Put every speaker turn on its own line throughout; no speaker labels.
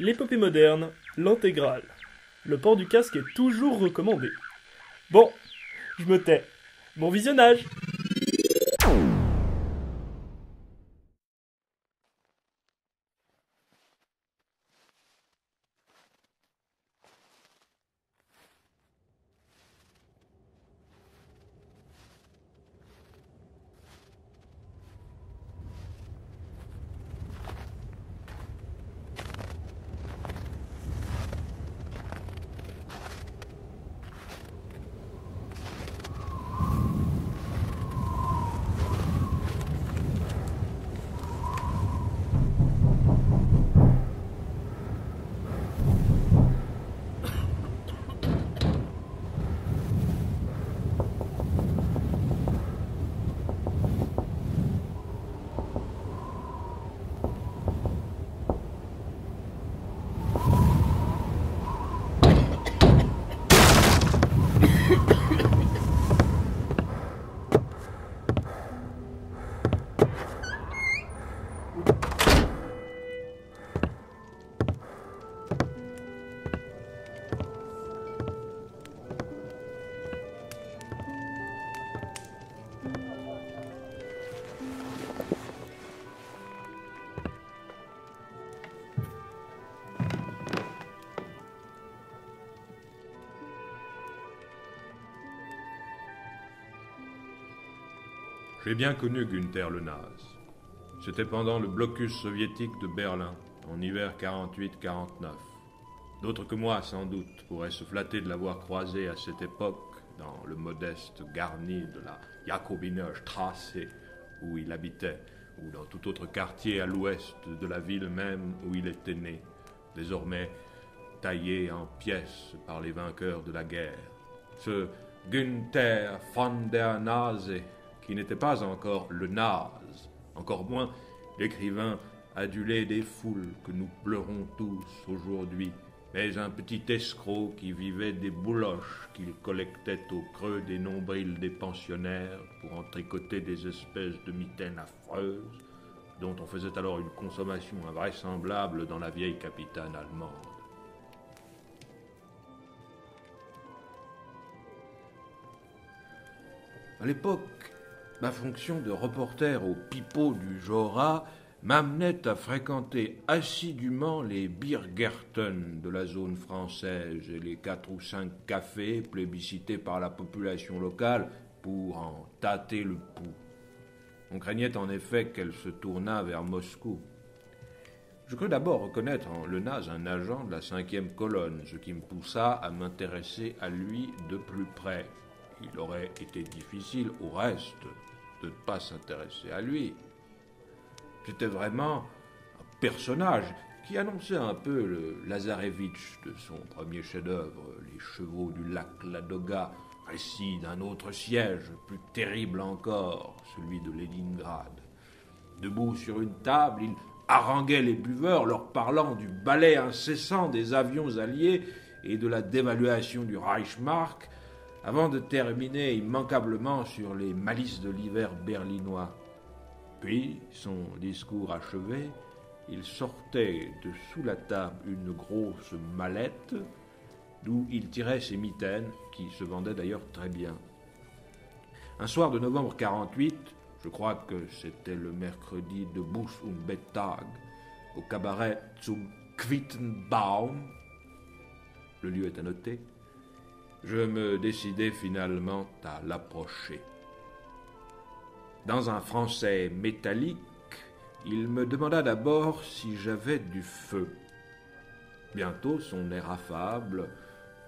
L'épopée moderne, l'intégrale. Le port du casque est toujours recommandé. Bon, je me tais. Bon visionnage!
J'ai bien connu Günther le Naze. C'était pendant le blocus soviétique de Berlin, en hiver 48-49. D'autres que moi, sans doute, pourraient se flatter de l'avoir croisé à cette époque dans le modeste garni de la Jakobiner Straße où il habitait, ou dans tout autre quartier à l'ouest de la ville même où il était né, désormais taillé en pièces par les vainqueurs de la guerre. Ce Günther von der Nase, qui n'était pas encore le Naze, encore moins l'écrivain adulé des foules que nous pleurons tous aujourd'hui, mais un petit escroc qui vivait des bouloches qu'il collectait au creux des nombrils des pensionnaires pour en tricoter des espèces de mitaines affreuses, dont on faisait alors une consommation invraisemblable dans la vieille capitale allemande. À l'époque, ma fonction de reporter au pipeau du Jura m'amenait à fréquenter assidûment les Biergärten de la zone française et les 4 ou 5 cafés plébiscités par la population locale pour en tâter le pouls. On craignait en effet qu'elle se tournât vers Moscou. Je crus d'abord reconnaître en Le Naze un agent de la 5e colonne, ce qui me poussa à m'intéresser à lui de plus près. Il aurait été difficile, au reste, de ne pas s'intéresser à lui. C'était vraiment un personnage qui annonçait un peu le Lazarevitch de son premier chef-d'œuvre, Les Chevaux du lac Ladoga, récit d'un autre siège, plus terrible encore, celui de Leningrad. Debout sur une table, il haranguait les buveurs, leur parlant du balai incessant des avions alliés et de la dévaluation du Reichsmark, avant de terminer immanquablement sur les malices de l'hiver berlinois. Puis, son discours achevé, il sortait de sous la table une grosse mallette d'où il tirait ses mitaines, qui se vendaient d'ailleurs très bien. Un soir de novembre 48, je crois que c'était le mercredi de Buß und Betag, au cabaret Zum Quittenbaum, le lieu est à noter, je me décidai finalement à l'approcher. Dans un français métallique, il me demanda d'abord si j'avais du feu. Bientôt, son air affable,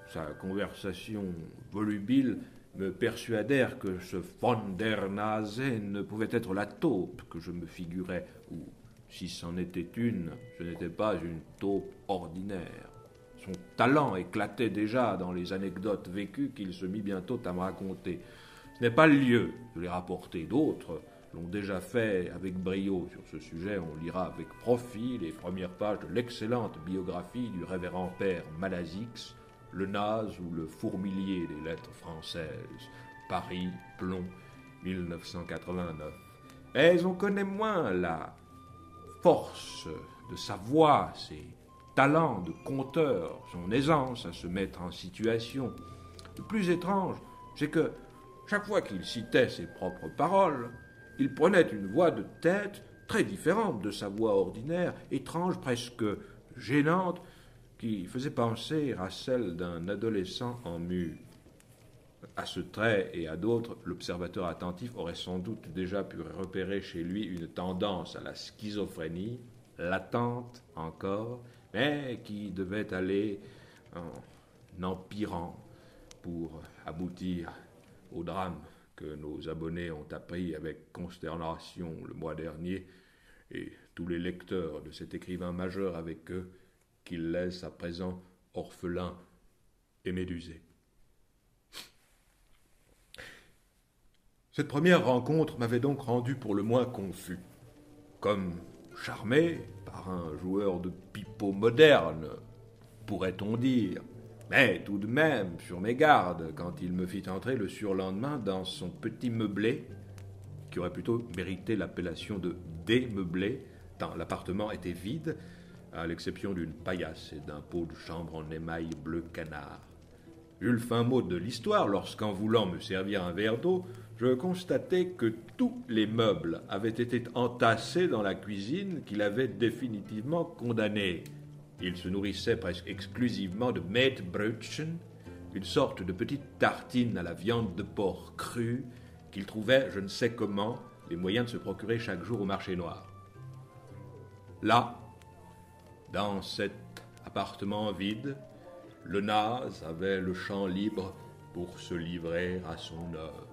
sa conversation volubile me persuadèrent que ce von der Nase ne pouvait être la taupe que je me figurais, ou, si c'en était une, ce n'était pas une taupe ordinaire. Son talent éclatait déjà dans les anecdotes vécues qu'il se mit bientôt à me raconter. Ce n'est pas le lieu de les rapporter. D'autres l'ont déjà fait avec brio sur ce sujet. On lira avec profit les premières pages de l'excellente biographie du révérend père Malazix, Le Naze ou le fourmilier des lettres françaises, Paris, Plomb, 1989. Mais on connaît moins la force de sa voix, ses talent de conteur, son aisance à se mettre en situation. Le plus étrange, c'est que chaque fois qu'il citait ses propres paroles, il prenait une voix de tête très différente de sa voix ordinaire, étrange, presque gênante, qui faisait penser à celle d'un adolescent en mue. À ce trait et à d'autres, l'observateur attentif aurait sans doute déjà pu repérer chez lui une tendance à la schizophrénie, latente encore, mais qui devait aller en empirant pour aboutir au drame que nos abonnés ont appris avec consternation le mois dernier, et tous les lecteurs de cet écrivain majeur avec eux, qu'il laisse à présent orphelins et médusés. Cette première rencontre m'avait donc rendu pour le moins confus, comme charmé par un joueur de pipeau moderne, pourrait-on dire, mais tout de même sur mes gardes quand il me fit entrer le surlendemain dans son petit meublé, qui aurait plutôt mérité l'appellation de démeublé, tant l'appartement était vide, à l'exception d'une paillasse et d'un pot de chambre en émail bleu canard. J'eus le fin mot de l'histoire lorsqu'en voulant me servir un verre d'eau, je constatai que tous les meubles avaient été entassés dans la cuisine qu'il avait définitivement condamnée. Il se nourrissait presque exclusivement de Mettbrötchen, une sorte de petite tartine à la viande de porc crue qu'il trouvait, je ne sais comment, les moyens de se procurer chaque jour au marché noir. Là, dans cet appartement vide, le naze avait le champ libre pour se livrer à son œuvre.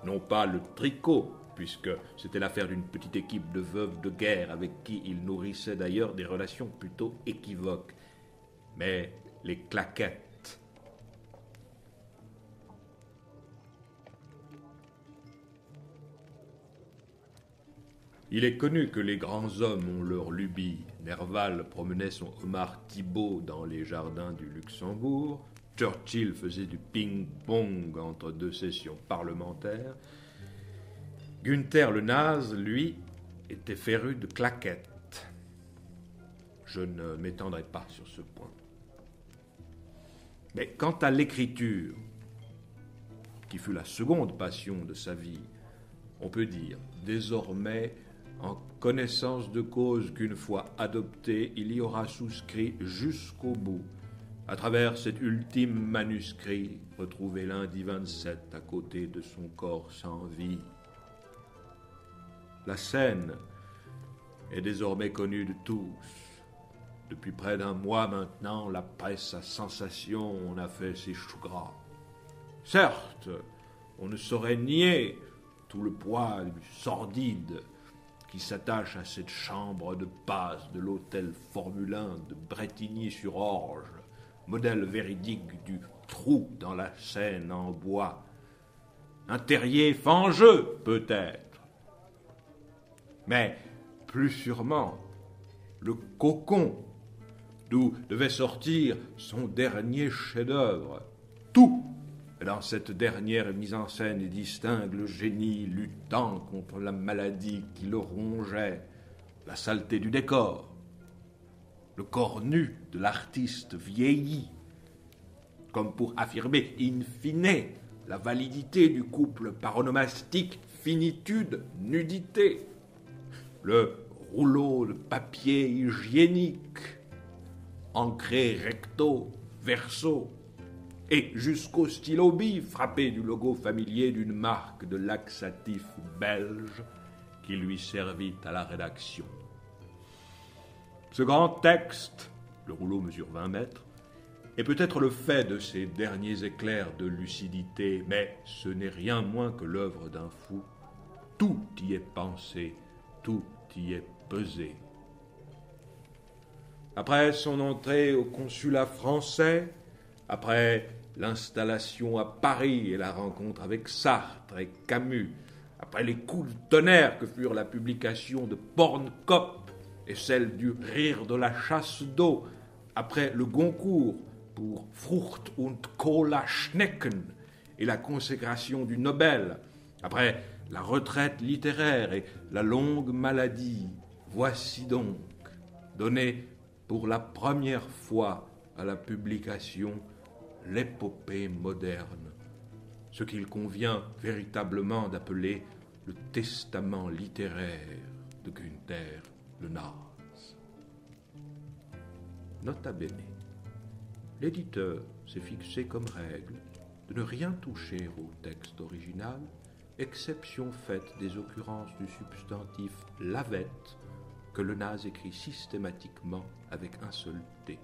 Non pas le tricot, puisque c'était l'affaire d'une petite équipe de veuves de guerre avec qui il nourrissait d'ailleurs des relations plutôt équivoques, mais les claquettes. Il est connu que les grands hommes ont leur lubie. Nerval promenait son homard Thibault dans les jardins du Luxembourg. Churchill faisait du ping-pong entre deux sessions parlementaires. Günther le naze, lui, était féru de claquettes. Je ne m'étendrai pas sur ce point. Mais quant à l'écriture, qui fut la seconde passion de sa vie, on peut dire désormais en connaissance de cause qu'une fois adopté, il y aura souscrit jusqu'au bout. À travers cet ultime manuscrit, retrouvé lundi 27 à côté de son corps sans vie. La scène est désormais connue de tous. Depuis près d'un mois maintenant, la presse à sensation en a fait ses choux gras. Certes, on ne saurait nier tout le poids du sordide qui s'attache à cette chambre de passe de l'hôtel Formule 1 de Bretigny-sur-Orge, modèle véridique du trou dans la Seine en bois. Un terrier fangeux, peut-être. Mais, plus sûrement, le cocon, d'où devait sortir son dernier chef-d'œuvre. Tout dans cette dernière mise en scène distingue le génie luttant contre la maladie qui le rongeait, la saleté du décor, le corps nu de l'artiste vieilli, comme pour affirmer in fine la validité du couple paronomastique finitude-nudité, le rouleau de papier hygiénique, ancré recto, verso, et jusqu'au stylo bille frappé du logo familier d'une marque de laxatif belge qui lui servit à la rédaction. Ce grand texte, le rouleau mesure 20 mètres, est peut-être le fait de ces derniers éclairs de lucidité, mais ce n'est rien moins que l'œuvre d'un fou. Tout y est pensé, tout y est pesé. Après son entrée au consulat français, après l'installation à Paris et la rencontre avec Sartre et Camus, après les coups de tonnerre que furent la publication de Pornkop et celle du Rire de la chasse d'eau, après le Goncourt pour Frucht und Cola Schnecken et la consécration du Nobel, après la retraite littéraire et la longue maladie, voici donc, donné pour la première fois à la publication l'épopée moderne, ce qu'il convient véritablement d'appeler le testament littéraire de Günther le Naze. Nota bene, l'éditeur s'est fixé comme règle de ne rien toucher au texte original, exception faite des occurrences du substantif lavette que le Naze écrit systématiquement avec un seul T.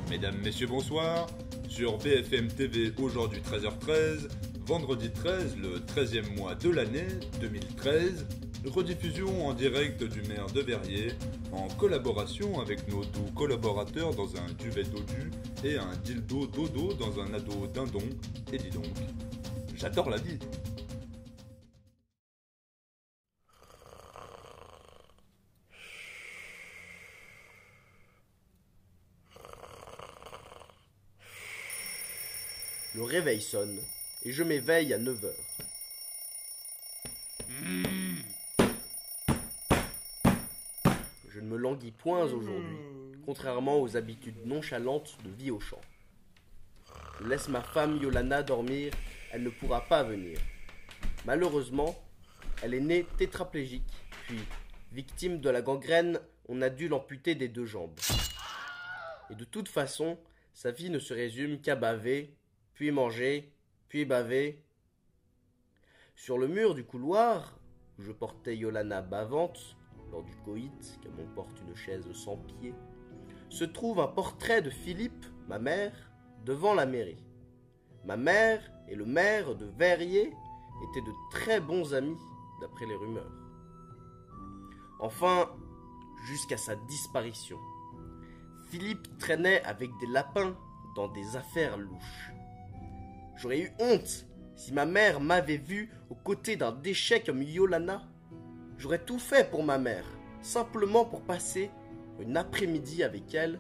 Mesdames, Messieurs, bonsoir. Sur BFM TV, aujourd'hui 13h13, vendredi 13, le 13e mois de l'année 2013, rediffusion en direct du maire de Verrier, en collaboration avec nos doux collaborateurs dans un duvet dodu et un dildo dodo dans un ado dindon. Et dis donc, j'adore la vie.
Le réveil sonne et je m'éveille à 9 heures. Je ne me languis point aujourd'hui, contrairement aux habitudes nonchalantes de vie au champ. Je laisse ma femme Yolana dormir, elle ne pourra pas venir. Malheureusement, elle est née tétraplégique, puis, victime de la gangrène, on a dû l'amputer des 2 jambes. Et de toute façon, sa vie ne se résume qu'à baver, puis manger, puis baver. Sur le mur du couloir, où je portais Yolana bavante, lors du coït, comme on porte une chaise sans pied, se trouve un portrait de Philippe, ma mère, devant la mairie. Ma mère et le maire de Verrier étaient de très bons amis, d'après les rumeurs. Enfin, jusqu'à sa disparition, Philippe traînait avec des lapins dans des affaires louches. J'aurais eu honte si ma mère m'avait vu aux côtés d'un déchet comme Yolana. J'aurais tout fait pour ma mère, simplement pour passer une après-midi avec elle,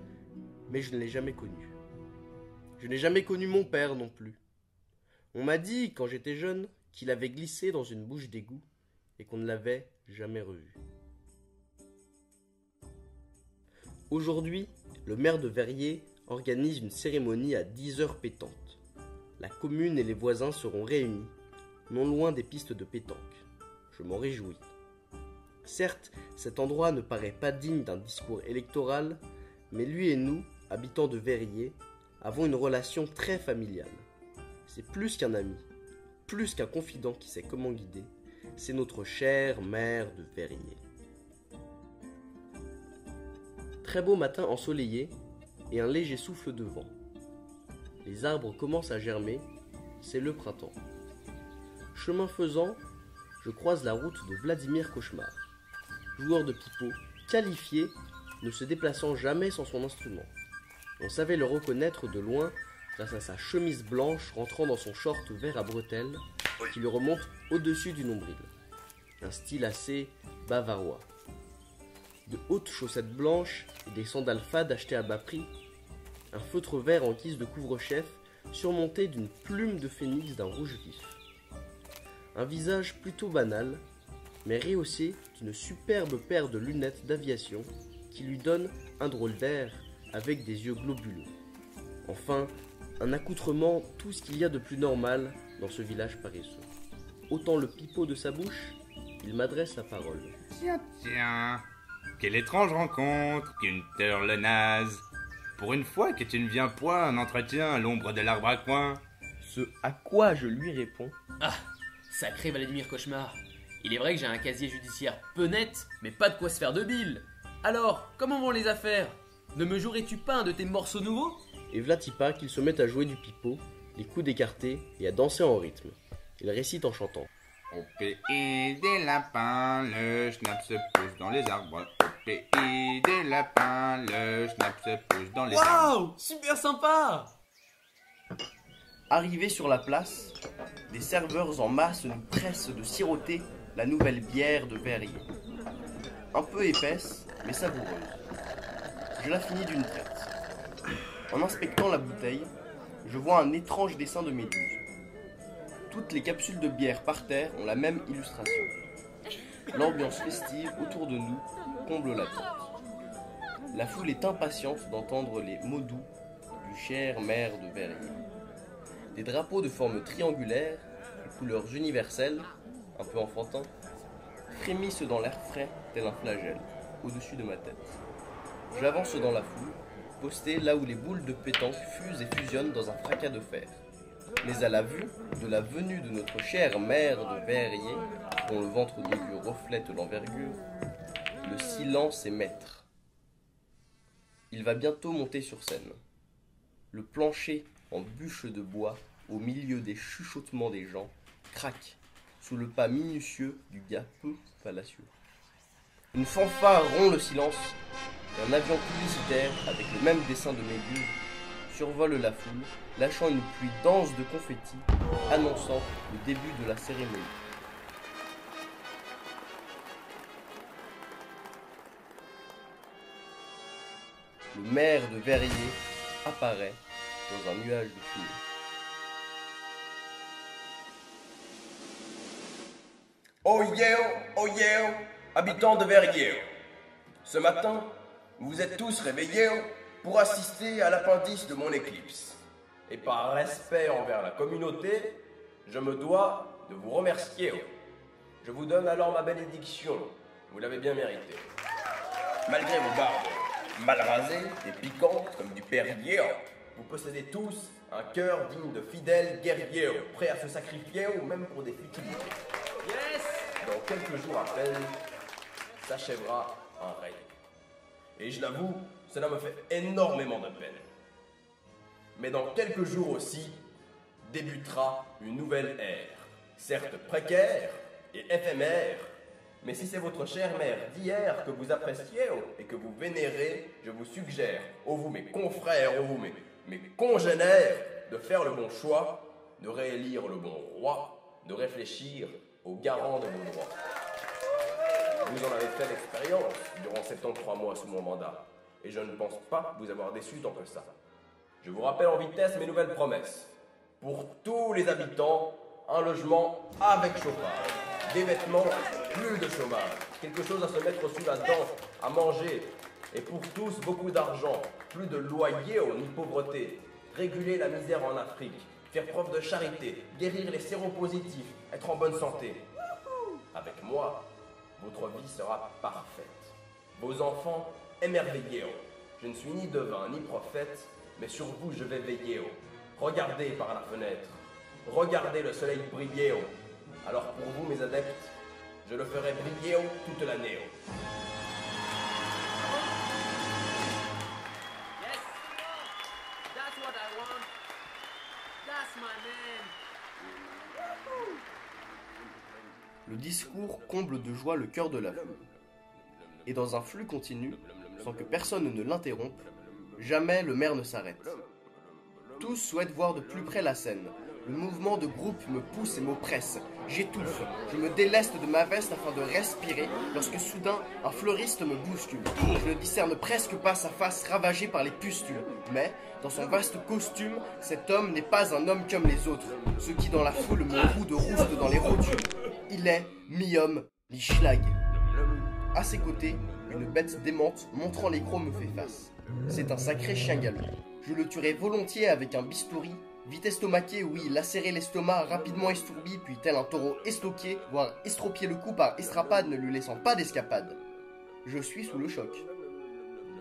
mais je ne l'ai jamais connue. Je n'ai jamais connu mon père non plus. On m'a dit, quand j'étais jeune, qu'il avait glissé dans une bouche d'égout et qu'on ne l'avait jamais revu. Aujourd'hui, le maire de Verrier organise une cérémonie à 10 heures pétantes. La commune et les voisins seront réunis, non loin des pistes de pétanque. Je m'en réjouis. Certes, cet endroit ne paraît pas digne d'un discours électoral, mais lui et nous, habitants de Verrier, avons une relation très familiale. C'est plus qu'un ami, plus qu'un confident qui sait comment guider, c'est notre chère maire de Verrier. Très beau matin ensoleillé et un léger souffle de vent. Les arbres commencent à germer, c'est le printemps. Chemin faisant, je croise la route de Vladimir Cauchemar, joueur de pipeau, qualifié, ne se déplaçant jamais sans son instrument. On savait le reconnaître de loin grâce à sa chemise blanche rentrant dans son short vert à bretelles qui lui remonte au-dessus du nombril. Un style assez bavarois. De hautes chaussettes blanches et des sandales fades achetées à bas prix, un feutre vert en guise de couvre-chef surmonté d'une plume de phénix d'un rouge vif. Un visage plutôt banal, mais rehaussé d'une superbe paire de lunettes d'aviation qui lui donne un drôle d'air avec des yeux globuleux. Enfin, un accoutrement tout ce qu'il y a de plus normal dans ce village paresseux. Ôtant le pipeau de sa bouche, il m'adresse la parole.
Tiens, quelle étrange rencontre, Günther le Naze. Pour une fois que tu ne viens point un entretien à l'ombre de l'arbre à coin.
Ce à quoi je lui réponds.
Ah, sacré Vladimir Cauchemar. Il est vrai que j'ai un casier judiciaire peu net, mais pas de quoi se faire de bile. Alors, comment vont les affaires? Ne me jouerais-tu pas un de tes morceaux nouveaux?
Et Vlatipa qu'il se met à jouer du pipeau, les coudes écartés et à danser en rythme. Il récite en chantant.
Au pays des lapins, le schnapp se pousse dans les arbres. Au pays des lapins, le schnapp se pousse dans les arbres.
Waouh, super sympa!
Arrivés sur la place, des serveurs en masse nous pressent de siroter la nouvelle bière de Verrier. Un peu épaisse, mais savoureuse. Je la finis d'une traite. En inspectant la bouteille, je vois un étrange dessin de méduse. Toutes les capsules de bière par terre ont la même illustration. L'ambiance festive autour de nous comble l'attente. La foule est impatiente d'entendre les mots doux du cher maire de Verrier. Des drapeaux de forme triangulaire, de couleurs universelles, un peu enfantins, frémissent dans l'air frais tel un flagelle, au-dessus de ma tête. J'avance dans la foule, posté là où les boules de pétanque fusent et fusionnent dans un fracas de fer. Mais à la vue de la venue de notre cher maire de Verrier, dont le ventre de Dieu reflète l'envergure, le silence est maître. Il va bientôt monter sur scène. Le plancher en bûche de bois, au milieu des chuchotements des gens, craque sous le pas minutieux du gars peu fallacieux. Une fanfare rompt le silence, et un avion publicitaire avec le même dessin de méduse survole la foule, lâchant une pluie dense de confettis, annonçant le début de la cérémonie. Le maire de Verrier apparaît dans un nuage de fumée.
Oh yeah, habitants de Verrier. Ce matin, vous êtes tous réveillés pour assister à l'appendice de mon éclipse. Et par respect envers la communauté, je me dois de vous remercier. Je vous donne alors ma bénédiction. Vous l'avez bien mérité. Malgré vos barbes mal rasées et piquantes comme du Perrier, vous possédez tous un cœur digne de fidèles guerriers, prêts à se sacrifier ou même pour des futilités.
Yes!
Dans quelques jours à peine, s'achèvera un règne. Et je l'avoue, cela me fait énormément de peine. Mais dans quelques jours aussi, débutera une nouvelle ère, certes précaire et éphémère, mais si c'est votre chère mère d'hier que vous appréciez et que vous vénérez, je vous suggère, ô vous mes confrères, ô vous mes congénères, de faire le bon choix, de réélire le bon roi, de réfléchir aux garants de vos droits. Vous en avez fait l'expérience durant 73 mois sous mon mandat, et je ne pense pas vous avoir déçu tant que ça. Je vous rappelle en vitesse mes nouvelles promesses. Pour tous les habitants, un logement avec chauffage, des vêtements, plus de chômage, quelque chose à se mettre sous la dent, à manger, et pour tous beaucoup d'argent, plus de loyer ni pauvreté, réguler la misère en Afrique, faire preuve de charité, guérir les séropositifs, être en bonne santé. Avec moi, votre vie sera parfaite. Vos enfants émerveillés. Je ne suis ni devin ni prophète, mais sur vous je vais veiller. Regardez par la fenêtre. Regardez le soleil briller. Alors pour vous mes adeptes, je le ferai briller toute l'année.
Yes! That's what I want! That's my man!
Le discours comble de joie le cœur de la foule. Et dans un flux continu, sans que personne ne l'interrompe, jamais le maire ne s'arrête. Tous souhaitent voir de plus près la scène. Le mouvement de groupe me pousse et m'oppresse. J'étouffe, je me déleste de ma veste afin de respirer, lorsque soudain, un fleuriste me bouscule. Je ne discerne presque pas sa face ravagée par les pustules. Mais, dans son vaste costume, cet homme n'est pas un homme comme les autres, ceux qui dans la foule me rouent de rouste dans les rotules. Il est mi-homme, mi-schlag. À ses côtés, une bête démente montrant les crocs me fait face. C'est un sacré chien galeux. Je le tuerai volontiers avec un bistouri, vite estomaqué, oui, lacérer l'estomac, rapidement estourbi, puis tel un taureau estoqué, voire estropier le cou par estrapade, ne lui laissant pas d'escapade. Je suis sous le choc.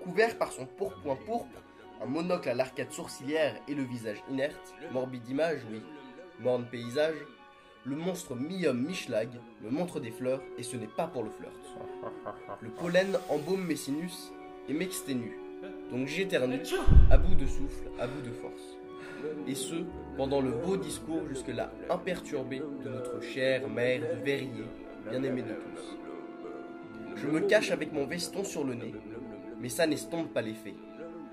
Couvert par son pourpoint pourpre, un monocle à l'arcade sourcilière et le visage inerte, morbide image, oui, morne paysage, le monstre mi-homme mi-schlag me montre des fleurs et ce n'est pas pour le flirt. Le pollen embaume mes sinus et m'exténue, donc j'éternue, à bout de souffle, à bout de force. Et ce, pendant le beau discours jusque-là imperturbé de notre chère mère de Verrier, bien-aimée de tous. Je me cache avec mon veston sur le nez, mais ça n'estompe pas l'effet.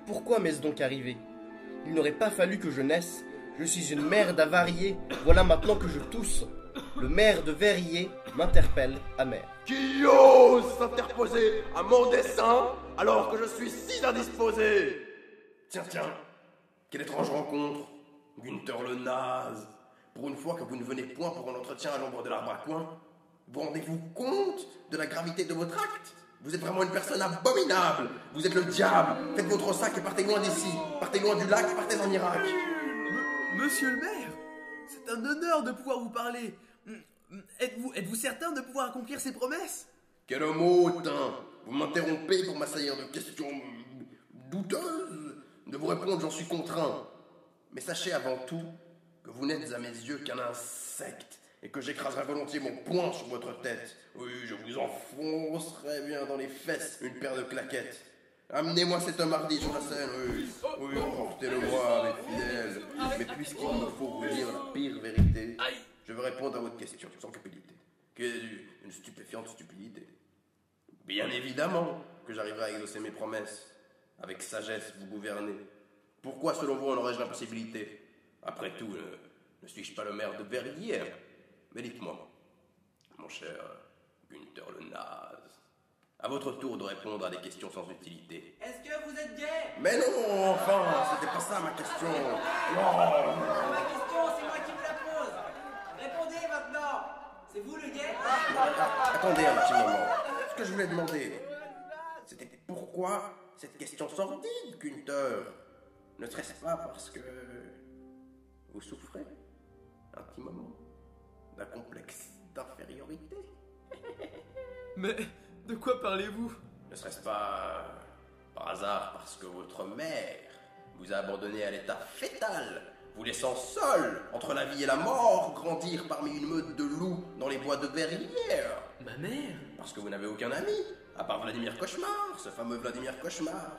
Pourquoi m'est-ce donc arrivé? Il n'aurait pas fallu que je naisse, Je suis une merde avariée, voilà maintenant que je tousse. Le maire de Verrier m'interpelle amer.
Qui ose s'interposer à mon dessein alors que je suis si indisposé? Tiens, quelle étrange rencontre. Günther le naze. Pour une fois que vous ne venez point pour un entretien à l'ombre de l'arbre à coin, vous rendez-vous compte de la gravité de votre acte? Vous êtes vraiment une personne abominable. Vous êtes le diable. Faites votre sac et partez loin d'ici. Partez loin du lac, partez en Irak.
Monsieur le maire, c'est un honneur de pouvoir vous parler. Êtes-vous certain de pouvoir accomplir ces promesses?
Quel homme hautain. Vous m'interrompez pour m'assaillir de questions douteuses. De vous répondre, j'en suis contraint. Mais sachez avant tout que vous n'êtes à mes yeux qu'un insecte et que j'écraserai volontiers mon poing sur votre tête. Oui, je vous enfoncerai bien dans les fesses une paire de claquettes. Amenez-moi cet homme hardi sur la scène, oui, emportez-le-moi, mes fidèles. Mais puisqu'il me faut vous dire la pire vérité, je vais répondre à votre question, sans cupidité. Qu'est une stupéfiante stupidité. Bien évidemment que j'arriverai à exaucer mes promesses. Avec sagesse, vous gouvernez. Pourquoi, selon vous, en aurais-je l'impossibilité? Après tout, ne suis-je pas le maire de Verrières? Mais dites-moi, mon cher Günther le naze, à votre tour de répondre à des questions sans utilité.
Est-ce que vous êtes gay?
Mais non, enfin, c'était pas ça ma question.
Ma question, c'est moi qui vous la pose. Répondez maintenant. C'est vous le gay?
Attendez un petit moment. Ce que je voulais demander, c'était pourquoi cette question sordide, Günther? Ne serait-ce pas parce que vous souffrez intimement d'un complexe d'infériorité?
Mais de quoi parlez-vous?
Ne serait-ce pas par hasard parce que votre mère vous a abandonné à l'état fétal, vous laissant seul entre la vie et la mort, grandir parmi une meute de loups dans les bois de Verrières?
Ma mère?
Parce que vous n'avez aucun ami, à part Vladimir Cauchemar, ce fameux Vladimir Cauchemar,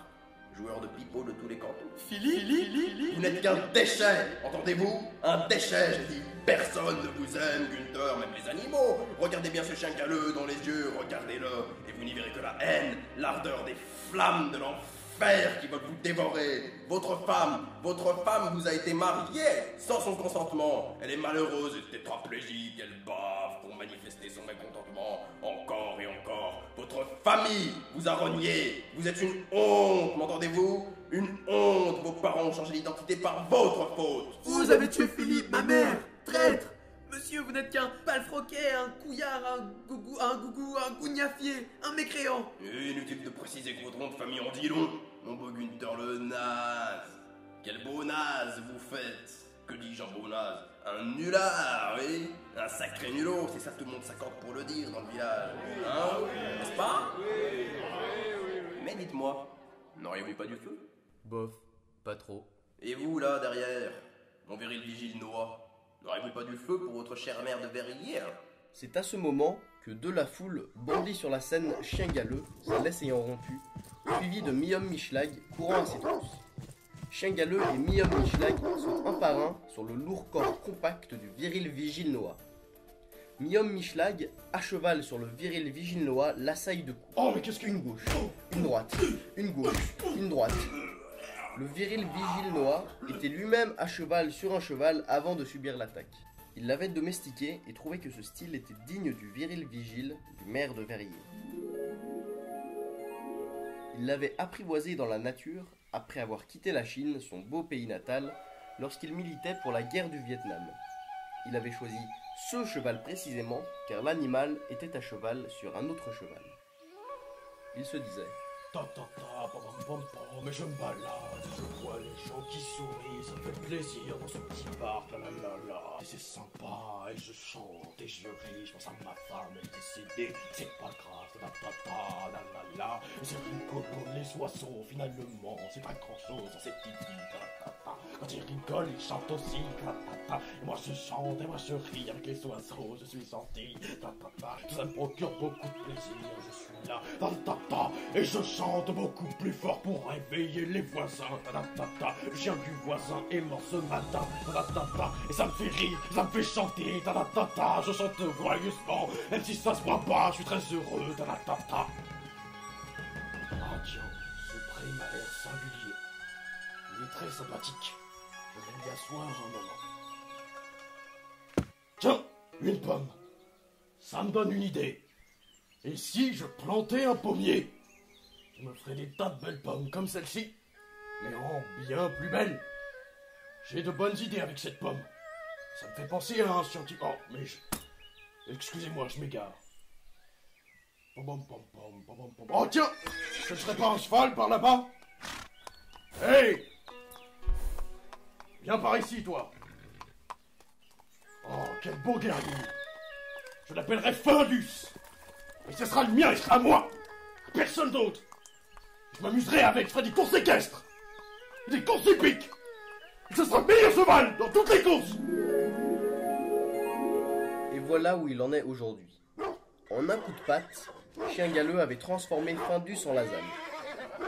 joueur de pipeau de tous les cantons.
Philippe?
Vous n'êtes qu'un déchet, entendez-vous? Un déchet, j'ai dit. Personne ne vous aime, Günther, même les animaux. Regardez bien ce chien galeux dans les yeux, regardez-le, et vous n'y verrez que la haine, l'ardeur des flammes de l'enfer qui veulent vous dévorer. Votre femme vous a été mariée sans son consentement. Elle est malheureuse et tétraplégique, elle bave pour manifester son mécontentement encore et encore. Votre famille vous a renié. Vous êtes une honte, m'entendez-vous? Une honte. Vos parents ont changé d'identité par votre faute.
Vous avez tué Philippe, ma mère! Traître! Monsieur, vous n'êtes qu'un palefroquet, un couillard, un gougnafier, un mécréant!
Inutile de préciser que votre nom de famille en dit long, mon beau Günther le naze. Quel beau naze vous faites! Que dis-je en beau naze? Un nulard, oui? Un sacré nulot, c'est ça tout le monde s'accorde pour le dire dans le village. Hein? N'est-ce pas? Mais dites-moi, n'auriez-vous pas du feu?
Bof, pas trop.
Et vous, là, derrière, mon viril vigile Noah, n'aurez-vous pas du feu pour votre chère mère de Verrières?
C'est à ce moment que de la foule bondit sur la scène chien galeux, sa laisse ayant rompu, suivi de Mium Mischlag courant à ses trousses. Chien galeux et Mium Mischlag sont un par un sur le lourd corps compact du viril vigile Noah. Mium Mischlag, à cheval sur le viril vigile Noah, l'assaille de coups.
Oh, mais qu'est-ce
Une gauche, une droite, une gauche, une droite. Le viril vigile Noah était lui-même à cheval sur un cheval avant de subir l'attaque. Il l'avait domestiqué et trouvait que ce style était digne du viril vigile du maire de Verrier. Il l'avait apprivoisé dans la nature après avoir quitté la Chine, son beau pays natal, lorsqu'il militait pour la guerre du Vietnam. Il avait choisi ce cheval précisément car l'animal était à cheval sur un autre cheval. Il se disait:
Mais je me balade, je vois les gens qui sourient, ça me fait plaisir dans ce petit parc, la la la la. Et c'est sympa, et je chante, et je ris, je pense à ma femme, elle est décédée, c'est pas grave, ta ta ta, la la la. C'est rigolo, les oiseaux, finalement, c'est pas grand chose dans cette petite vie, ta ta ta. Quand ils rigolent, ils chantent aussi, ta ta ta. Et moi je chante, et moi je ris avec les oiseaux, je suis gentil, ta ta ta. Tout ça me procure beaucoup de plaisir, je suis là, ta ta ta. Et je chante beaucoup plus fort pour réveiller les voisins. Ta-da-ta-ta. Le chien du voisin est mort ce matin. Ta-da-ta-ta. Et ça me fait rire, ça me fait chanter. Ta-da-ta-ta. Je chante joyeusement, même si ça se voit pas. Je suis très heureux. Ta-da-ta-ta. Radiant, ce pré m'a l'air singulier. Il est très sympathique. Je vais m'y asseoir un moment. Tiens, une pomme. Ça me donne une idée. Et si je plantais un pommier? Je me ferais des tas de belles pommes comme celle-ci, mais en bien plus belles. J'ai de bonnes idées avec cette pomme. Ça me fait penser à un scientifique. Oh, mais excusez-moi, je m'égare. Oh tiens, ce serait pas un cheval par là-bas? Hey! Viens par ici, toi. Oh, quel beau guerrier. Je l'appellerai Findus. Et ce sera le mien, il sera à moi. À personne d'autre. Je m'amuserai avec, je ferai des courses équestres. Des courses hippiques. Et ce sera le meilleur cheval dans toutes les courses.
Et voilà où il en est aujourd'hui. En un coup de patte, Chien Galeux avait transformé Findus en lasagne.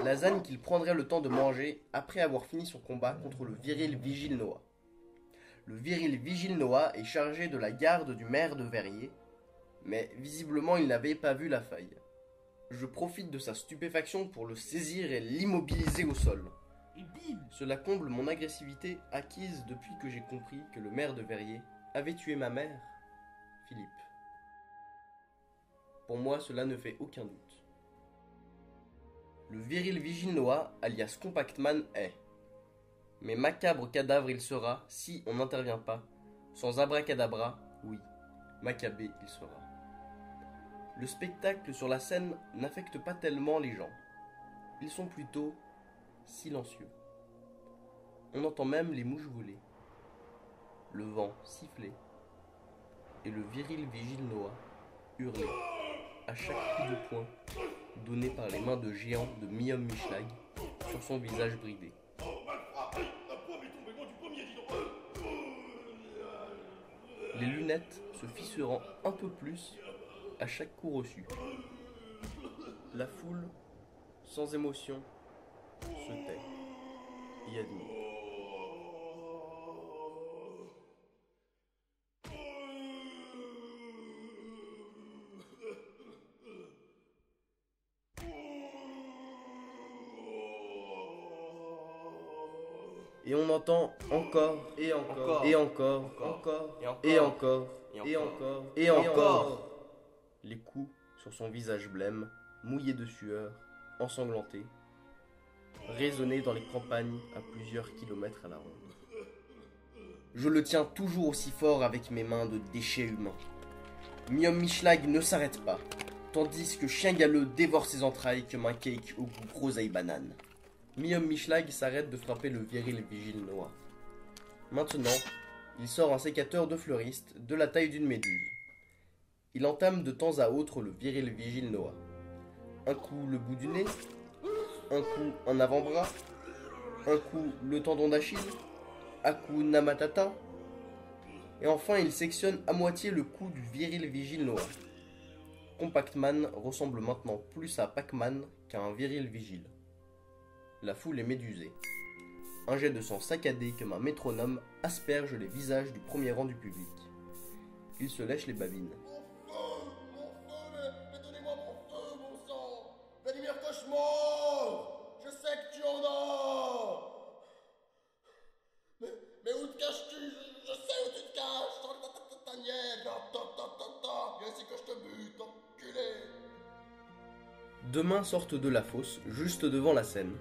Lasagne qu'il prendrait le temps de manger après avoir fini son combat contre le viril Vigile Noah. Le viril Vigile Noah est chargé de la garde du maire de Verrier, mais visiblement il n'avait pas vu la faille. Je profite de sa stupéfaction pour le saisir et l'immobiliser au sol. Cela comble mon agressivité acquise depuis que j'ai compris que le maire de Verrier avait tué ma mère, Philippe. Pour moi, cela ne fait aucun doute. Le viril Vigile Noah, alias Compactman, est. Mais macabre cadavre il sera si on n'intervient pas. Sans abracadabra, oui, macabé il sera. Le spectacle sur la scène n'affecte pas tellement les gens. Ils sont plutôt silencieux. On entend même les mouches voler, le vent siffler et le viril Vigile Noah hurler à chaque coup de poing donné par les mains de géants de Mium Mischlag sur son visage bridé. Les lunettes se fissurant un peu plus à chaque coup reçu. La foule, sans émotion, se tait et admire. Et on entend encore, et encore, et encore, et encore, et encore, et encore les coups sur son visage blême, mouillé de sueur, ensanglanté, résonner dans les campagnes à plusieurs kilomètres à la ronde. Je le tiens toujours aussi fort avec mes mains de déchets humains. Mium Mischlag ne s'arrête pas, tandis que Chien Galeux dévore ses entrailles comme un cake au goût groseille banane. Mium Mischlag s'arrête de frapper le viril Vigile Noah. Maintenant, il sort un sécateur de fleuriste de la taille d'une méduse. Il entame de temps à autre le viril Vigile Noah. Un coup le bout du nez, un coup un avant-bras, un coup le tendon d'Achille, un coup Namatata, et enfin il sectionne à moitié le cou du viril Vigile Noah. Compactman ressemble maintenant plus à Pac-Man qu'à un viril vigile. La foule est médusée. Un jet de sang saccadé comme un métronome asperge les visages du premier rang du public. Il se lèche les babines.
Mais donnez-moi mon feu, mon sang! Vladimir Cauchemar! Je sais que tu en as! Mais où te caches-tu? Je sais où tu te caches! Dans ta tanière! Viens ici que je te bute, enculé!
Deux mains sortent de la fosse, juste devant la scène.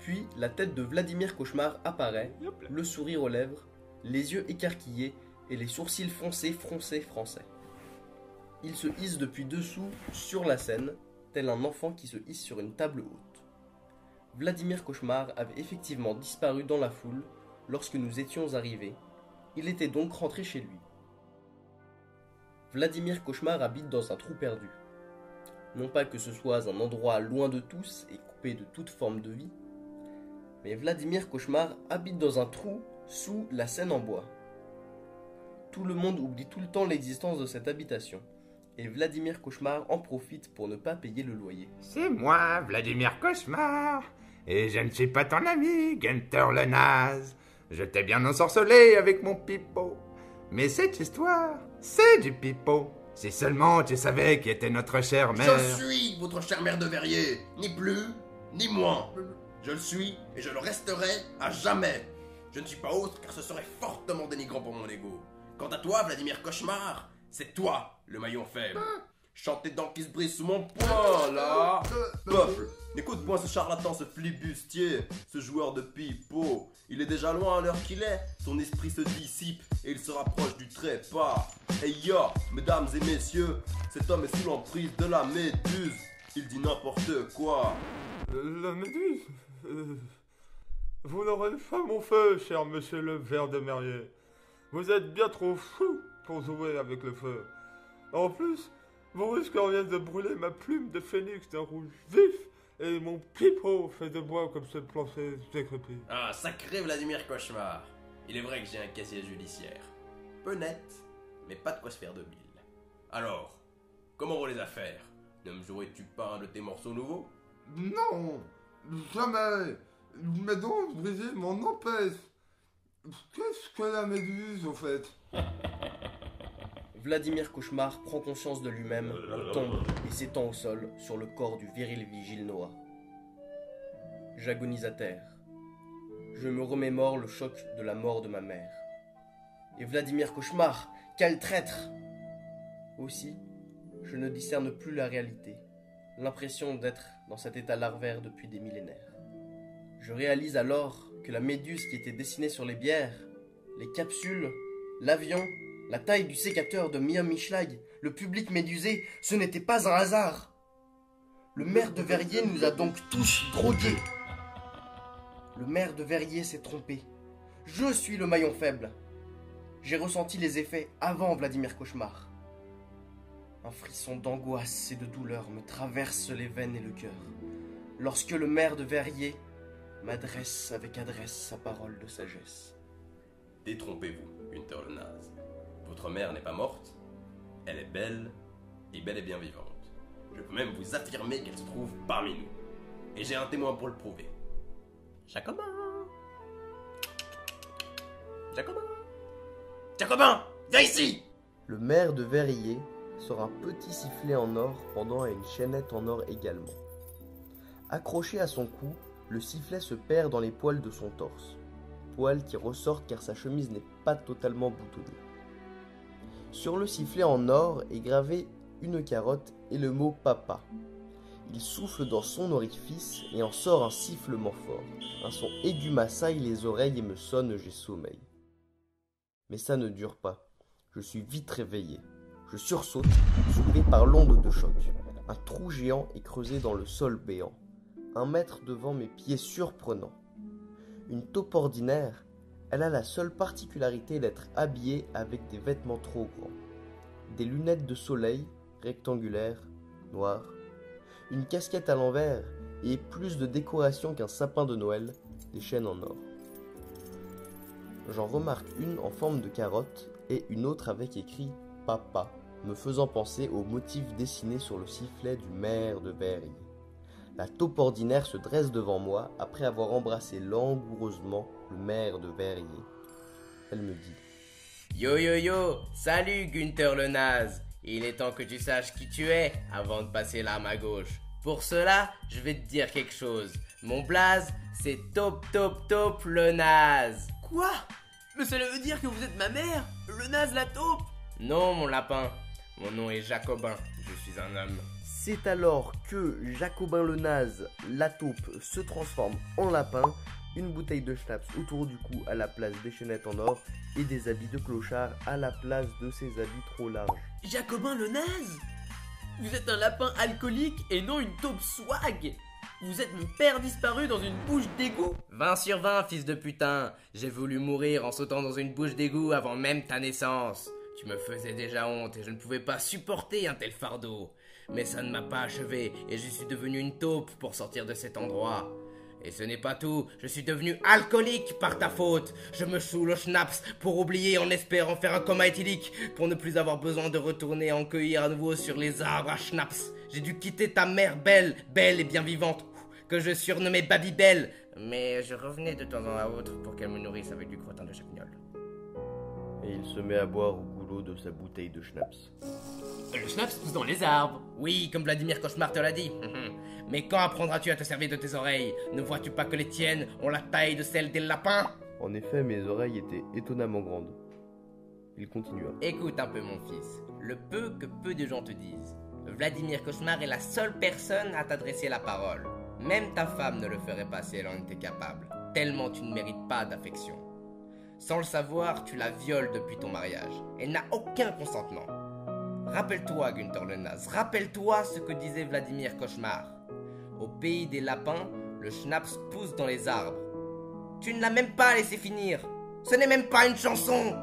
Puis la tête de Vladimir Cauchemar apparaît, le sourire aux lèvres, les yeux écarquillés et les sourcils foncés français. Il se hisse depuis dessous sur la scène, tel un enfant qui se hisse sur une table haute. Vladimir Cauchemar avait effectivement disparu dans la foule lorsque nous étions arrivés. Il était donc rentré chez lui. Vladimir Cauchemar habite dans un trou perdu. Non pas que ce soit un endroit loin de tous et coupé de toute forme de vie, mais Vladimir Cauchemar habite dans un trou sous la Seine en bois. Tout le monde oublie tout le temps l'existence de cette habitation, et Vladimir Cauchemar en profite pour ne pas payer le loyer.
C'est moi, Vladimir Cauchemar, et je ne suis pas ton ami, Gunther le naze. Je t'ai bien ensorcelé avec mon pipeau, mais cette histoire, c'est du pipeau. Si seulement tu savais qui était notre chère mère.
Je suis votre chère mère de Verrier, ni plus, ni moins. Je le suis et je le resterai à jamais. je ne suis pas autre car ce serait fortement dénigrant pour mon ego. Quant à toi, Vladimir Cauchemar, c'est toi le maillon faible. Chanter dents qui se brise sous mon poing, là. Peuple, n'écoute point ce charlatan, ce flibustier, ce joueur de pipeau. Il est déjà loin à l'heure qu'il est, son esprit se dissipe et il se rapproche du trépas. Hey ya, mesdames et messieurs, cet homme est sous l'emprise de la méduse. Il dit n'importe quoi.
La méduse Vous n'aurez pas mon feu, cher monsieur le ver de Merrier. Vous êtes bien trop fou pour jouer avec le feu. En plus, vous risqueriez de brûler ma plume de phénix d'un rouge vif et mon pipeau fait de bois comme ce plancher décrépit.
Ah, sacré Vladimir Cauchemar. Il est vrai que j'ai un casier judiciaire. Peu net, mais pas de quoi se faire de mille. Alors, comment vont les affaires? Ne me jouerais-tu pas un de tes morceaux nouveaux?
Non, jamais. Mais donc, Brigitte m'en empêche. Qu'est-ce que la méduse, au fait?
Vladimir Cauchemar prend conscience de lui-même, tombe et s'étend au sol sur le corps du viril vigile Noah. J'agonise à terre. Je me remémore le choc de la mort de ma mère. Et Vladimir Cauchemar, quel traître! Aussi, je ne discerne plus la réalité, l'impression d'être dans cet état larvaire depuis des millénaires. Je réalise alors que la méduse qui était dessinée sur les bières, les capsules, l'avion, la taille du sécateur de Miami Schlag, le public médusé, ce n'était pas un hasard. Le maire de Verrier nous a donc tous drogués. Le maire de Verrier s'est trompé. Je suis le maillon faible. J'ai ressenti les effets avant Vladimir Cauchemar. Un frisson d'angoisse et de douleur me traverse les veines et le cœur, lorsque le maire de Verrier m'adresse avec adresse sa parole de sagesse.
Détrompez-vous, Günther le naze. Votre mère n'est pas morte, elle est belle et bel et bien vivante. Je peux même vous affirmer qu'elle se trouve parmi nous. Et j'ai un témoin pour le prouver. Jacobin! Jacobin! Jacobin! Viens ici!
Le maire de Verrier sort un petit sifflet en or pendant à une chaînette en or également. Accroché à son cou, le sifflet se perd dans les poils de son torse. Poils qui ressortent car sa chemise n'est pas totalement boutonnée. Sur le sifflet en or est gravé une carotte et le mot papa. Il souffle dans son orifice et en sort un sifflement fort. Un son aigu m'assaille les oreilles et me sonne, j'ai sommeil. Mais ça ne dure pas. Je suis vite réveillé. Je sursaute, soulevé par l'onde de choc. Un trou géant est creusé dans le sol béant. 1 mètre devant mes pieds surprenants. Une taupe ordinaire, elle a la seule particularité d'être habillée avec des vêtements trop grands. Des lunettes de soleil, rectangulaires, noires. Une casquette à l'envers et plus de décoration qu'un sapin de Noël, des chaînes en or. J'en remarque une en forme de carotte et une autre avec écrit « Papa », me faisant penser au motif dessiné sur le sifflet du maire de Verrier. La taupe ordinaire se dresse devant moi après avoir embrassé langoureusement le maire de Verrier. Elle me dit «
Yo yo yo, salut Günther le naze. Il est temps que tu saches qui tu es avant de passer l'arme à gauche. Pour cela, je vais te dire quelque chose. Mon blaze, c'est Taupe Taupe Taupe le naze. »
Quoi? Mais cela veut dire que vous êtes ma mère? Le naze la taupe?
Non mon lapin, mon nom est Jacobin, je suis un homme.
C'est alors que Jacobin le naze, la taupe, se transforme en lapin, une bouteille de schnapps autour du cou à la place des chaînettes en or et des habits de clochard à la place de ses habits trop larges.
Jacobin le naze? Vous êtes un lapin alcoolique et non une taupe swag? Vous êtes mon père disparu dans une bouche d'égout?
20 sur 20, fils de putain. J'ai voulu mourir en sautant dans une bouche d'égout avant même ta naissance. Tu me faisais déjà honte et je ne pouvais pas supporter un tel fardeau. Mais ça ne m'a pas achevé et je suis devenu une taupe pour sortir de cet endroit. Et ce n'est pas tout, je suis devenu alcoolique par ta faute. Je me saoule au schnapps pour oublier en espérant faire un coma éthylique, pour ne plus avoir besoin de retourner en cueillir à nouveau sur les arbres à schnapps. J'ai dû quitter ta mère belle et bien vivante, que je surnommais Babybel. Mais je revenais de temps à autre pour qu'elle me nourrisse avec du crottin de chaquignol.
Et il se met à boire au goulot de sa bouteille de schnapps.
Le schnapps pousse dans les arbres. Oui, comme Vladimir Cauchemar te l'a dit. Mais quand apprendras-tu à te servir de tes oreilles? Ne vois-tu pas que les tiennes ont la taille de celle des lapins?
En effet, mes oreilles étaient étonnamment grandes. Il continua.
Écoute un peu mon fils, le peu que peu de gens te disent. Vladimir Cauchemar est la seule personne à t'adresser la parole. Même ta femme ne le ferait pas si elle en était capable, tellement tu ne mérites pas d'affection. Sans le savoir, tu la violes depuis ton mariage. Elle n'a aucun consentement. Rappelle-toi, Günther le Naze, rappelle-toi ce que disait Vladimir Cauchemar. Au pays des lapins, le schnapps pousse dans les arbres. Tu ne l'as même pas laissé finir. Ce n'est même pas une chanson.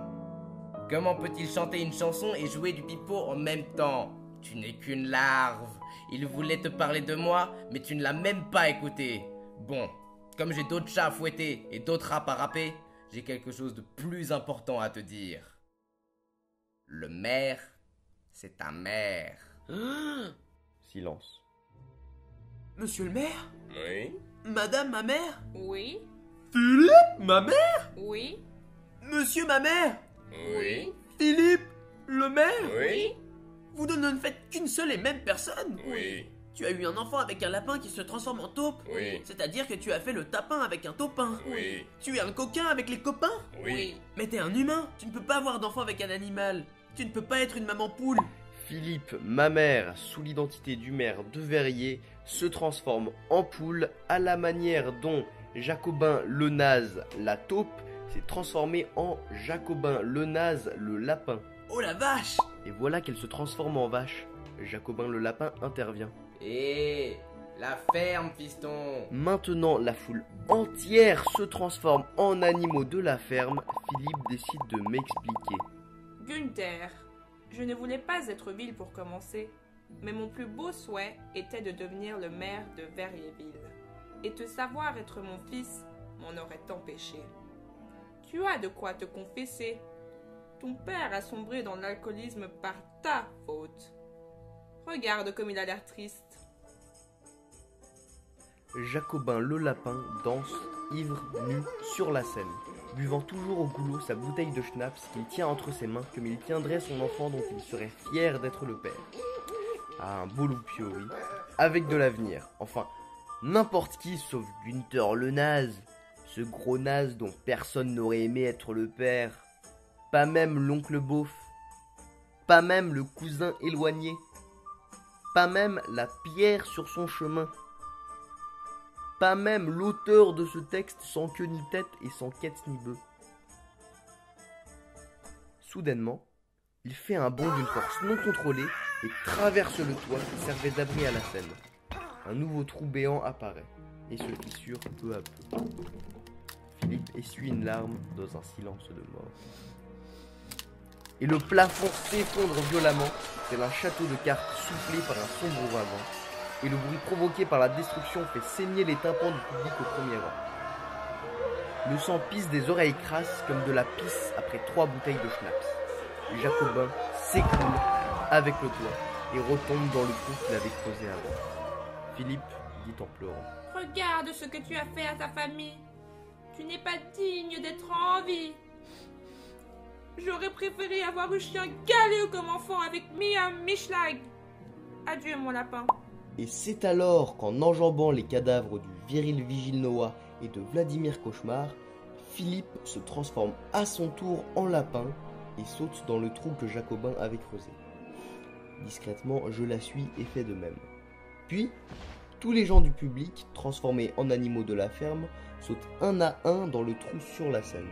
Comment peut-il chanter une chanson et jouer du pipeau en même temps? Tu n'es qu'une larve. Il voulait te parler de moi, mais tu ne l'as même pas écouté. Bon, comme j'ai d'autres chats à fouetter et d'autres rats à râper, j'ai quelque chose de plus important à te dire. Le maire, c'est ta mère.
Silence.
Monsieur le maire?
Oui.
Madame ma mère?
Oui,
Philippe ma mère?
oui,
Monsieur ma mère?
Oui.
Philippe le maire?
Oui.
Vous ne faites qu'une seule et même personne?
Oui.
Tu as eu un enfant avec un lapin qui se transforme en taupe?
Oui.
C'est-à-dire que tu as fait le tapin avec un taupin?
Oui.
Tu es un coquin avec les copains?
Oui.
Mais t'es un humain, tu ne peux pas avoir d'enfant avec un animal. Tu ne peux pas être une maman poule.
Philippe, ma mère, sous l'identité du maire de Verrier, se transforme en poule à la manière dont Jacobin le Naze, la taupe, s'est transformé en Jacobin le Naze, le lapin.
Oh la vache!
Et voilà qu'elle se transforme en vache. Jacobin le lapin intervient.
Hé, la ferme, fiston.
Maintenant, la foule entière se transforme en animaux de la ferme. Philippe décide de m'expliquer.
Günther, je ne voulais pas être vil pour commencer, mais mon plus beau souhait était de devenir le maire de Verrierville. Et te savoir être mon fils m'en aurait empêché. Tu as de quoi te confesser. Ton père a sombré dans l'alcoolisme par ta faute. Regarde comme il a l'air triste.
Jacobin le lapin danse, ivre, nu, sur la scène, buvant toujours au goulot sa bouteille de schnapps qu'il tient entre ses mains comme il tiendrait son enfant dont il serait fier d'être le père. Ah, un beau loupio, oui. Avec de l'avenir. Enfin, n'importe qui sauf Günther le Naze. Ce gros naze dont personne n'aurait aimé être le père. Pas même l'oncle beauf. Pas même le cousin éloigné. Pas même la pierre sur son chemin. Pas même l'auteur de ce texte sans queue ni tête et sans quête ni bœuf. Soudainement, il fait un bond d'une force non contrôlée et traverse le toit qui servait d'abri à la scène. Un nouveau trou béant apparaît et se fissure peu à peu. Philippe essuie une larme dans un silence de mort. Et le plafond s'effondre violemment, tel un château de cartes soufflé par un sombre ouragan. Et le bruit provoqué par la destruction fait saigner les tympans du public au premier rang. Le sang pisse des oreilles crasses comme de la pisse après 3 bouteilles de schnapps. Jacobin s'écroule avec le toit et retombe dans le trou qu'il avait creusé avant. Philippe dit en pleurant.
Regarde ce que tu as fait à ta famille. Tu n'es pas digne d'être en vie. J'aurais préféré avoir eu chien galeux comme enfant avec Mia Mischlag. Adieu mon lapin.
Et c'est alors qu'en enjambant les cadavres du viril Vigile Noah et de Vladimir Cauchemar, Philippe se transforme à son tour en lapin et saute dans le trou que Jacobin avait creusé. Discrètement, je la suis et fais de même. Puis, tous les gens du public, transformés en animaux de la ferme, sautent un à un dans le trou sur la scène.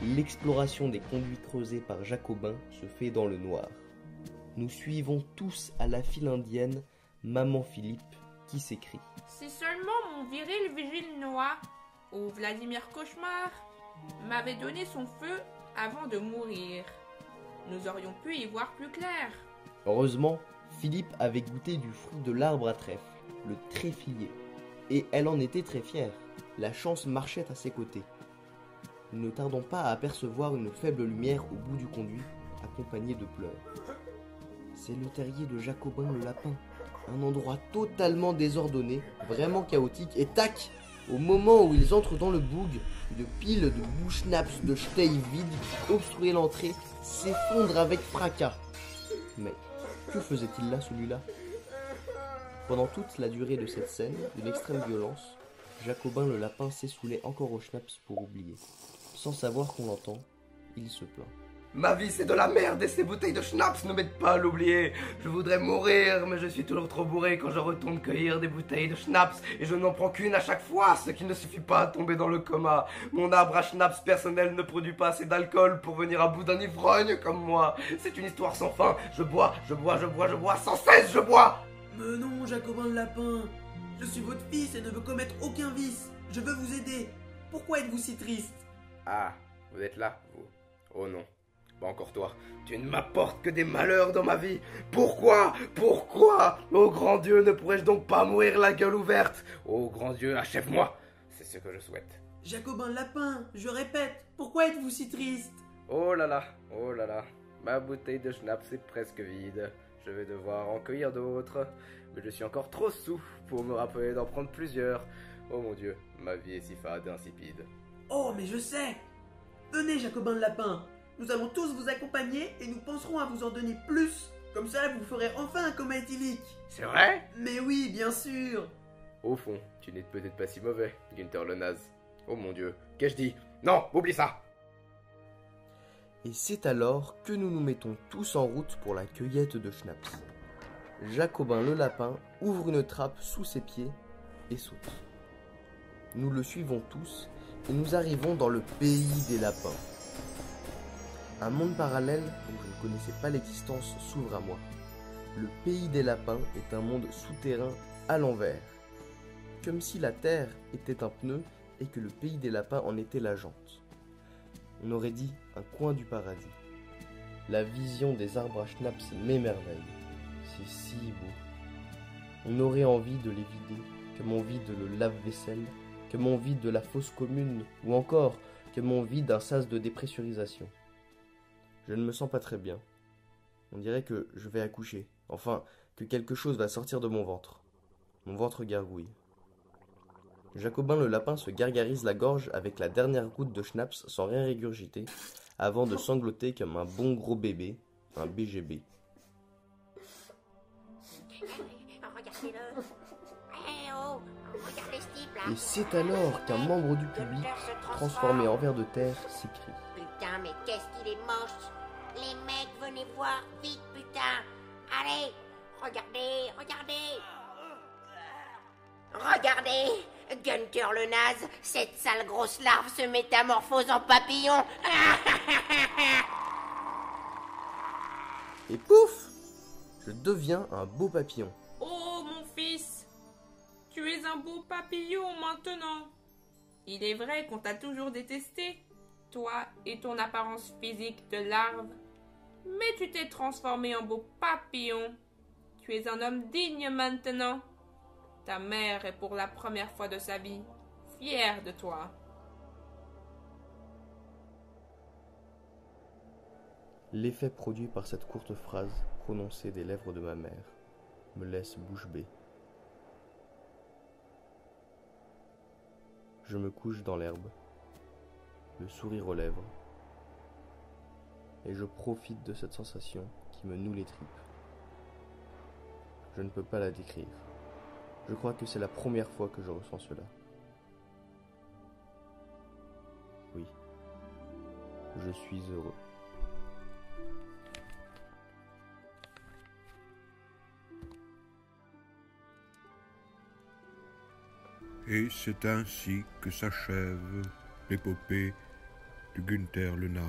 L'exploration des conduits creusés par Jacobin se fait dans le noir. Nous suivons tous à la file indienne Maman Philippe qui s'écrie.
Si seulement mon viril Vigile Noah ou Vladimir Cauchemar m'avait donné son feu avant de mourir, nous aurions pu y voir plus clair.
Heureusement, Philippe avait goûté du fruit de l'arbre à trèfle, le tréfilier, et elle en était très fière. La chance marchait à ses côtés. Nous ne tardons pas à apercevoir une faible lumière au bout du conduit, accompagnée de pleurs. C'est le terrier de Jacobin le lapin, un endroit totalement désordonné, vraiment chaotique, et tac, au moment où ils entrent dans le boug, une pile de bouchnaps de Stey vide qui obstruait l'entrée s'effondre avec fracas. Mais que faisait-il là, celui-là? Pendant toute la durée de cette scène, d'une extrême violence, Jacobin le lapin s'essoulait encore au schnaps pour oublier. Sans savoir qu'on l'entend, il se plaint.
Ma vie c'est de la merde et ces bouteilles de schnapps ne m'aident pas à l'oublier. Je voudrais mourir, mais je suis toujours trop bourré quand je retourne cueillir des bouteilles de schnapps et je n'en prends qu'une à chaque fois, ce qui ne suffit pas à tomber dans le coma. Mon arbre à schnapps personnel ne produit pas assez d'alcool pour venir à bout d'un ivrogne comme moi. C'est une histoire sans fin. Je bois, sans cesse je bois.
Mais non, Jacobin le lapin. Je suis votre fils et ne veux commettre aucun vice. Je veux vous aider. Pourquoi êtes-vous si triste?
Ah, vous êtes là, vous? Oh non. Pas encore toi. Tu ne m'apportes que des malheurs dans ma vie. Pourquoi? Ô grand Dieu, ne pourrais-je donc pas mourir la gueule ouverte? Ô grand Dieu, achève-moi. C'est ce que je souhaite.
Jacobin le lapin, je répète, pourquoi êtes-vous si triste?
Oh là là. Ma bouteille de schnapps est presque vide. Je vais devoir en cueillir d'autres. Mais je suis encore trop saoul pour me rappeler d'en prendre plusieurs. Oh mon Dieu, ma vie est si fade et insipide.
Oh, mais je sais. Venez, Jacobin le lapin. Nous allons tous vous accompagner et nous penserons à vous en donner plus. Comme ça, vous ferez enfin un coma éthylique.
C'est vrai?
Mais oui, bien sûr.
Au fond, tu n'es peut-être pas si mauvais, Günther le naze. Oh mon Dieu, qu'ai-je dit? Non, oublie ça.
Et c'est alors que nous nous mettons tous en route pour la cueillette de schnapps. Jacobin le lapin ouvre une trappe sous ses pieds et saute. Nous le suivons tous et nous arrivons dans le pays des lapins. Un monde parallèle dont je ne connaissais pas l'existence s'ouvre à moi. Le pays des lapins est un monde souterrain à l'envers. Comme si la terre était un pneu et que le pays des lapins en était la jante. On aurait dit un coin du paradis. La vision des arbres à schnapps m'émerveille. C'est si beau. On aurait envie de les vider, comme on vide le lave-vaisselle, comme on vide de la fosse commune, ou encore comme on vide un sas de dépressurisation. Je ne me sens pas très bien. On dirait que je vais accoucher. Enfin, que quelque chose va sortir de mon ventre. Mon ventre gargouille. Jacobin le lapin se gargarise la gorge avec la dernière goutte de schnapps sans rien régurgiter, avant de sangloter comme un bon gros bébé, un BGB. Et c'est alors qu'un membre du public, transformé en ver de terre, s'écrie.
Putain, mais qu'est-ce qu'il est moche! Les mecs, venez voir, vite, putain! Allez, regardez! Regardez! Günther le naze, cette sale grosse larve se métamorphose en papillon!
Et pouf! Je deviens un beau papillon.
Oh, mon fils! Tu es un beau papillon maintenant! Il est vrai qu'on t'a toujours détesté, toi et ton apparence physique de larve. Mais tu t'es transformé en beau papillon. Tu es un homme digne maintenant. Ta mère est pour la première fois de sa vie fière de toi.
L'effet produit par cette courte phrase prononcée des lèvres de ma mère me laisse bouche bée. Je me couche dans l'herbe, le sourire aux lèvres, et je profite de cette sensation qui me noue les tripes. Je ne peux pas la décrire. Je crois que c'est la première fois que je ressens cela. Oui, je suis heureux.
Et c'est ainsi que s'achève l'épopée de Günther le naze.